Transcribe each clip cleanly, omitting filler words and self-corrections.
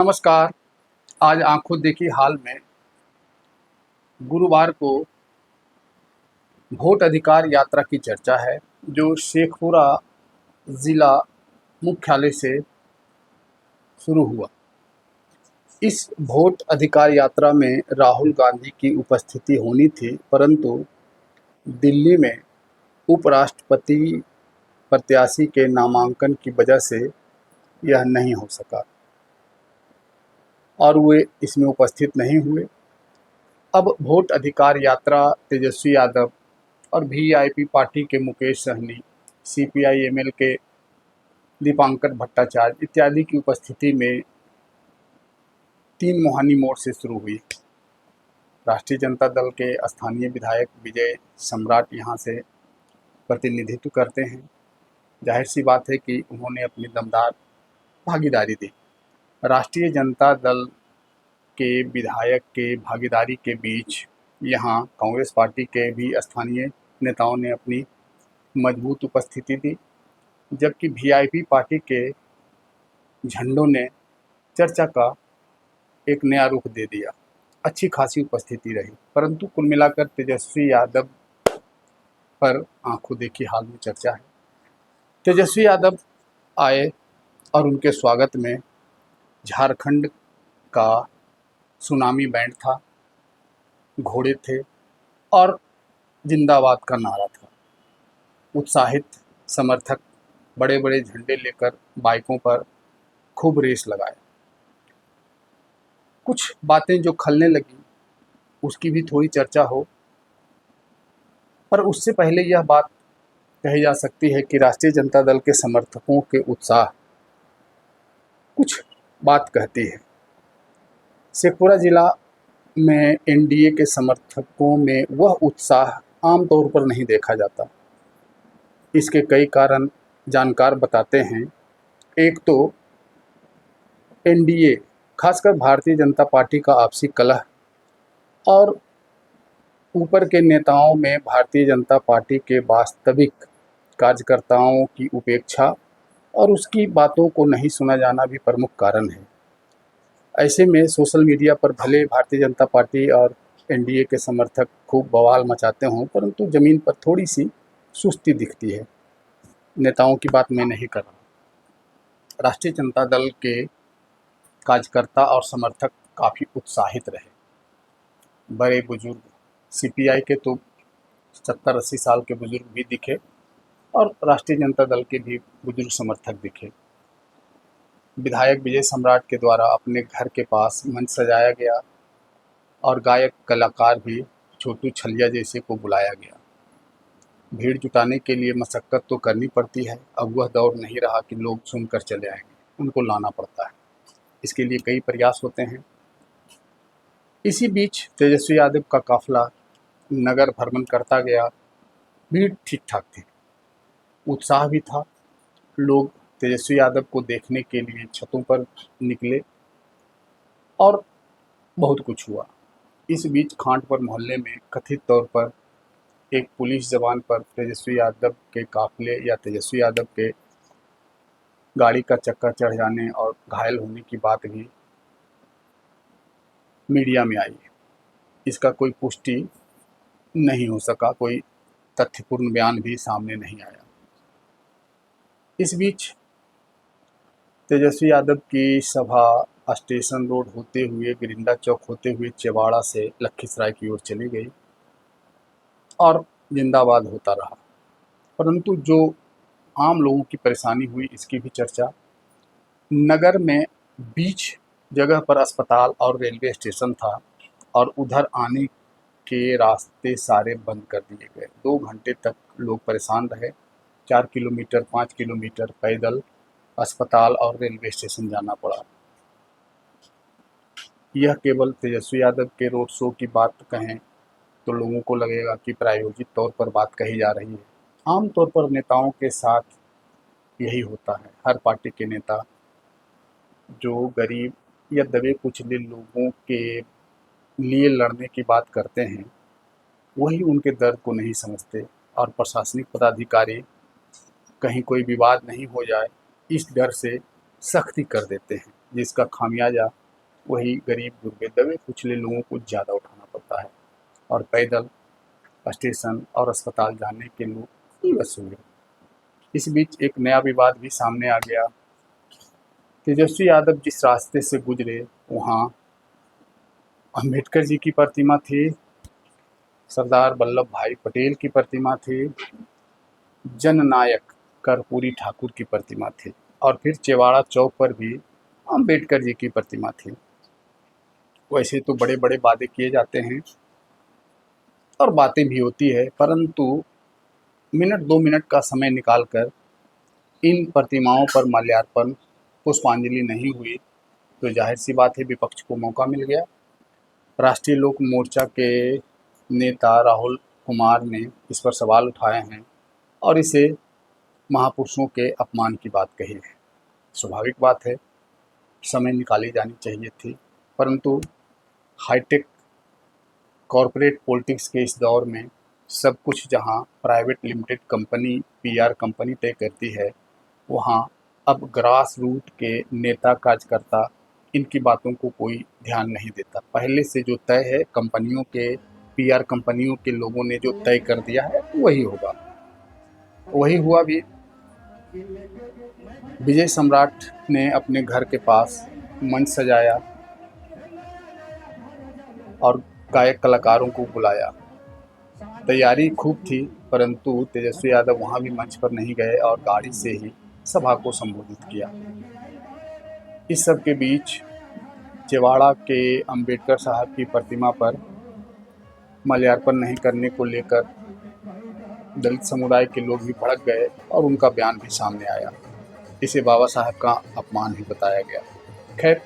नमस्कार। आज आंखों देखी हाल में गुरुवार को वोट अधिकार यात्रा की चर्चा है, जो शेखपुरा ज़िला मुख्यालय से शुरू हुआ। इस वोट अधिकार यात्रा में राहुल गांधी की उपस्थिति होनी थी, परंतु दिल्ली में उपराष्ट्रपति प्रत्याशी के नामांकन की वजह से यह नहीं हो सका और वे इसमें उपस्थित नहीं हुए। अब वोट अधिकार यात्रा तेजस्वी यादव और वीआईपी पार्टी के मुकेश सहनी, सीपीआई-एमएल के दीपांकर भट्टाचार्य इत्यादि की उपस्थिति में 3 मोहानी मोड़ से शुरू हुई। राष्ट्रीय जनता दल के स्थानीय विधायक विजय सम्राट यहाँ से प्रतिनिधित्व करते हैं। जाहिर सी बात है कि उन्होंने अपनी दमदार भागीदारी दी। राष्ट्रीय जनता दल के विधायक के भागीदारी के बीच यहाँ कांग्रेस पार्टी के भी स्थानीय नेताओं ने अपनी मजबूत उपस्थिति दी, जबकि वीआईपी पार्टी के झंडों ने चर्चा का एक नया रुख दे दिया। अच्छी खासी उपस्थिति रही, परंतु कुल मिलाकर तेजस्वी यादव पर आंखों देखी हाल में चर्चा है। तेजस्वी यादव आए और उनके स्वागत में झारखंड का सुनामी बैंड था, घोड़े थे और जिंदाबाद का नारा था। उत्साहित समर्थक बड़े बड़े झंडे लेकर बाइकों पर खूब रेस लगाए। कुछ बातें जो खलने लगी उसकी भी थोड़ी चर्चा हो, पर उससे पहले यह बात कही जा सकती है कि राष्ट्रीय जनता दल के समर्थकों के उत्साह कुछ बात कहती है। शेखपुरा जिला में एनडीए के समर्थकों में वह उत्साह आमतौर पर नहीं देखा जाता। इसके कई कारण जानकार बताते हैं। एक तो एनडीए, खासकर भारतीय जनता पार्टी का आपसी कलह और ऊपर के नेताओं में भारतीय जनता पार्टी के वास्तविक कार्यकर्ताओं की उपेक्षा और उसकी बातों को नहीं सुना जाना भी प्रमुख कारण है। ऐसे में सोशल मीडिया पर भले भारतीय जनता पार्टी और एनडीए के समर्थक खूब बवाल मचाते हों, परंतु ज़मीन पर थोड़ी सी सुस्ती दिखती है। नेताओं की बात मैं नहीं कर रहा। राष्ट्रीय जनता दल के कार्यकर्ता और समर्थक काफ़ी उत्साहित रहे। बड़े बुजुर्ग, सीपीआई के तो 70-80 साल के बुजुर्ग भी दिखे और राष्ट्रीय जनता दल के भी बुजुर्ग समर्थक दिखे। विधायक विजय सम्राट के द्वारा अपने घर के पास मंच सजाया गया और गायक कलाकार भी छोटू छलिया जैसे को बुलाया गया। भीड़ जुटाने के लिए मशक्क़त तो करनी पड़ती है। अब वह दौर नहीं रहा कि लोग सुनकर चले आएंगे, उनको लाना पड़ता है। इसके लिए कई प्रयास होते हैं। इसी बीच तेजस्वी यादव का काफिला नगर भ्रमण करता गया। भीड़ ठीक ठाक थी, उत्साह भी था। लोग तेजस्वी यादव को देखने के लिए छतों पर निकले और बहुत कुछ हुआ। इस बीच खांटपुर मोहल्ले में कथित तौर पर एक पुलिस जवान पर तेजस्वी यादव के काफिले या तेजस्वी यादव के गाड़ी का चक्का चढ़ जाने और घायल होने की बात भी मीडिया में आई। इसका कोई पुष्टि नहीं हो सका, कोई तथ्यपूर्ण बयान भी सामने नहीं आया। इस बीच तेजस्वी यादव की सभा स्टेशन रोड होते हुए, गिरिंडा चौक होते हुए चेवाड़ा से लखीसराय की ओर चली गई और जिंदाबाद होता रहा। परंतु जो आम लोगों की परेशानी हुई इसकी भी चर्चा। नगर में बीच जगह पर अस्पताल और रेलवे स्टेशन था और उधर आने के रास्ते सारे बंद कर दिए गए। 2 घंटे तक लोग परेशान रहे। 4 किलोमीटर 5 किलोमीटर पैदल अस्पताल और रेलवे स्टेशन जाना पड़ा। यह केवल तेजस्वी यादव के रोड शो की बात कहें तो लोगों को लगेगा कि प्रायोजित तौर पर बात कही जा रही है। आमतौर पर नेताओं के साथ यही होता है। हर पार्टी के नेता जो गरीब या दबे कुचले लोगों के लिए लड़ने की बात करते हैं, वही उनके दर्द को नहीं समझते और प्रशासनिक पदाधिकारी कहीं कोई विवाद नहीं हो जाए इस डर से सख्ती कर देते हैं। जिसका खामियाजा वही गरीब गुरबे दबे कुचले लोगों को ज़्यादा उठाना पड़ता है और पैदल स्टेशन और अस्पताल जाने के लोग विवश हुए। इस बीच एक नया विवाद भी सामने आ गया। तेजस्वी यादव जिस रास्ते से गुजरे वहाँ अंबेडकर जी की प्रतिमा थी, सरदार वल्लभ भाई पटेल की प्रतिमा थी, जननायक कर्पूरी ठाकुर की प्रतिमा थी और फिर चेवाड़ा चौक पर भी अंबेडकर जी की प्रतिमा थी। वैसे तो बड़े बड़े वादे किए जाते हैं और बातें भी होती है, परंतु मिनट 2 मिनट का समय निकालकर इन प्रतिमाओं पर माल्यार्पण पुष्पांजलि नहीं हुई तो जाहिर सी बात है विपक्ष को मौका मिल गया। राष्ट्रीय लोक मोर्चा के नेता राहुल कुमार ने इस पर सवाल उठाए हैं और इसे महापुरुषों के अपमान की बात कही है। स्वाभाविक बात है, समय निकाली जानी चाहिए थी, परंतु हाईटेक कॉरपोरेट पॉलिटिक्स के इस दौर में सब कुछ जहां private limited company PR company तय करती है, वहां अब ग्रास रूट के नेता कार्यकर्ता इनकी बातों को कोई ध्यान नहीं देता। पहले से जो तय है कंपनियों के पीआर कंपनियों के लोगों ने जो तय कर दिया है वही होगा, वही हुआ भी। विजय सम्राट ने अपने घर के पास मंच सजाया और गायक कलाकारों को बुलाया। तैयारी खूब थी, परंतु तेजस्वी यादव वहां भी मंच पर नहीं गए और गाड़ी से ही सभा को संबोधित किया। इस सब के बीच चेवाड़ा के अंबेडकर साहब की प्रतिमा पर माल्यार्पण नहीं करने को लेकर दलित समुदाय के लोग भी भड़क गए और उनका बयान भी सामने आया। इसे बाबा साहब का अपमान ही बताया गया। खैर,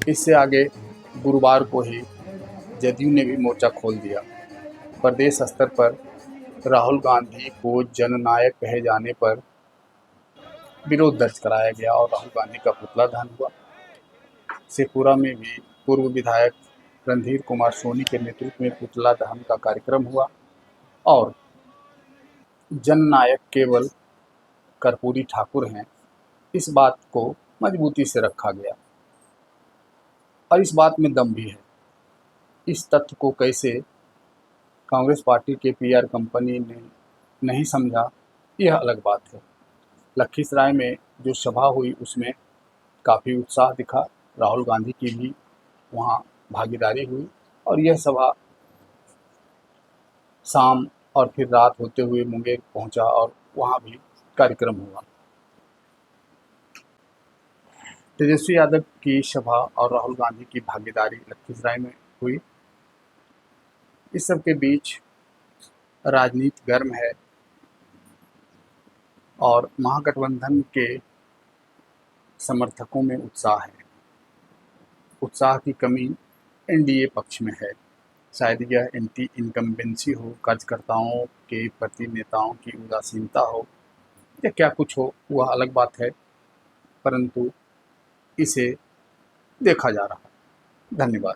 इससे आगे गुरुवार को ही जदयू ने भी मोर्चा खोल दिया। प्रदेश स्तर पर राहुल गांधी को जननायक कहे जाने पर विरोध दर्ज कराया गया और राहुल गांधी का पुतला दहन हुआ। शेखपुरा में भी पूर्व विधायक रणधीर कुमार सोनी के नेतृत्व में पुतला दहन का कार्यक्रम हुआ और जननायक केवल कर्पूरी ठाकुर हैं, इस बात को मजबूती से रखा गया और इस बात में दम भी है। इस तथ्य को कैसे कांग्रेस पार्टी के पीआर कंपनी ने नहीं समझा, यह अलग बात है। लखीसराय में जो सभा हुई उसमें काफ़ी उत्साह दिखा, राहुल गांधी की भी वहाँ भागीदारी हुई और यह सभा शाम और फिर रात होते हुए मुंगेर पहुँचा और वहाँ भी कार्यक्रम हुआ। तेजस्वी यादव की सभा और राहुल गांधी की भागीदारी लखीसराय में हुई। इस सब के बीच राजनीति गर्म है और महागठबंधन के समर्थकों में उत्साह है। उत्साह की कमी एनडीए पक्ष में है। शायद यह एंटी इनकम्बेंसी हो, कार्यकर्ताओं के प्रति नेताओं की उदासीनता हो या क्या कुछ हो, वह अलग बात है, परंतु इसे देखा जा रहा है। धन्यवाद।